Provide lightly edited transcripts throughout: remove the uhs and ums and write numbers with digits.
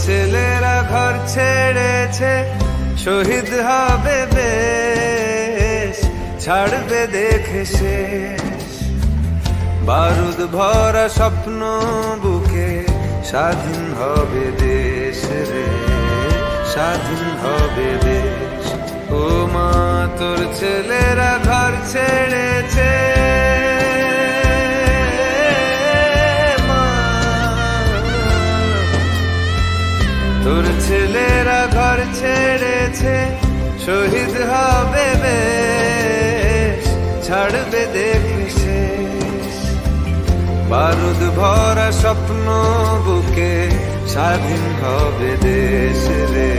ছেলেরা ঘর ছেড়েছে, শহীদ হবে বেশ, ছাড়বে দেখে শেষ। বারুদ ভরা স্বপ্ন বুকে, স্বাধীন হবে দেশ রে, স্বাধীন হবে দেশ। ও মা তোর ছেলেরা ঘর ছেড়েছে, তোর ছেলেরা ঘর ছেড়েছে, শহীদ হবে বেশ, ছাড়বে দেখে শেষ। বারুদ ভরা স্বপ্ন বুকে, স্বাধীন হবে দেশ রে,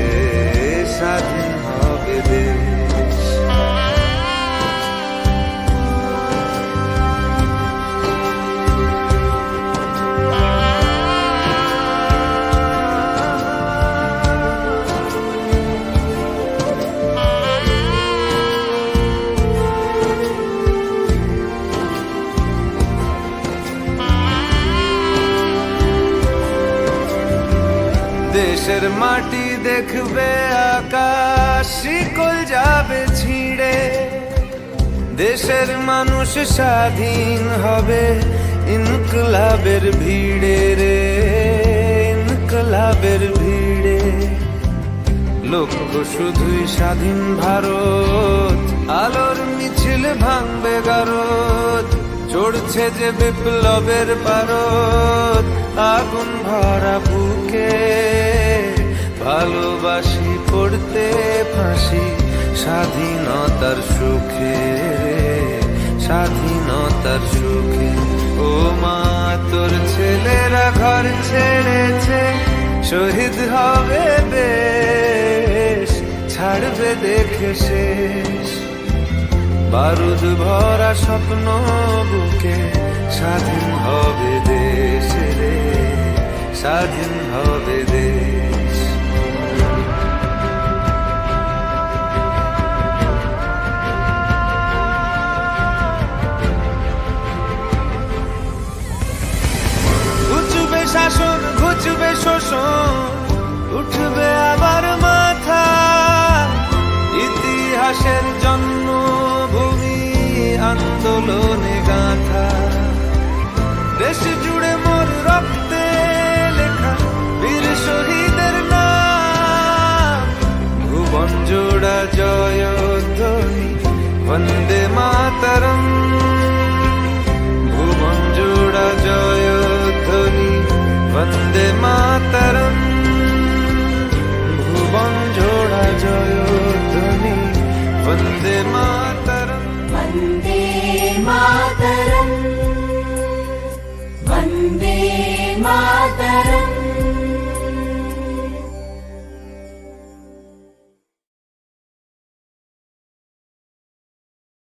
স্বাধীন হবে দেশ। দেশের মাটি দেখবে আকাশ, শিকল যাবে ছিঁড়ে। দেশের মানুষ স্বাধীন হবে ইনকলাবের ভিড়ে রে, ইনকলাবের ভিড়ে। লক্ষ্য শুধুই স্বাধীন ভারত, আলোর মিছিল ভাঙবে গারদ। চড়ছে যে বিপ্লবের পারদ, আগুন ভরা বুকে, ভালোবাসি পড়তে ফাঁসি, স্বাধীনতার সুখে রে, স্বাধীনতার সুখে। ও মা তোর ছেলেরা ঘর ছেড়েছে, শহীদ হবে বেশ, ছাড়বে দেখে শেষ। বারুদ ভরা স্বপ্ন বুকে, স্বাধীন হবে দেশ রে, স্বাধীন হবে দেশ। ঘুচবে শাসন, ঘুচবে শোষণ, উঠবে আবার মাথা। ইতিহাসের জন্মভূমি আন্দোলনে গাথা, দেশ জুড়ে মোর রক্তে লেখা বীর শহীদের নাম। ভুবন জোড়া জয়ধ্বনি, বন্দে মাতরম। ভুবন জোড়া জয়ধ্বনি, বন্দে মাতরম। ভুবন জোড়া জয়ধ্বনি, বন্দে মাতরম। वन्दे मातरम्, वन्दे मातरम्।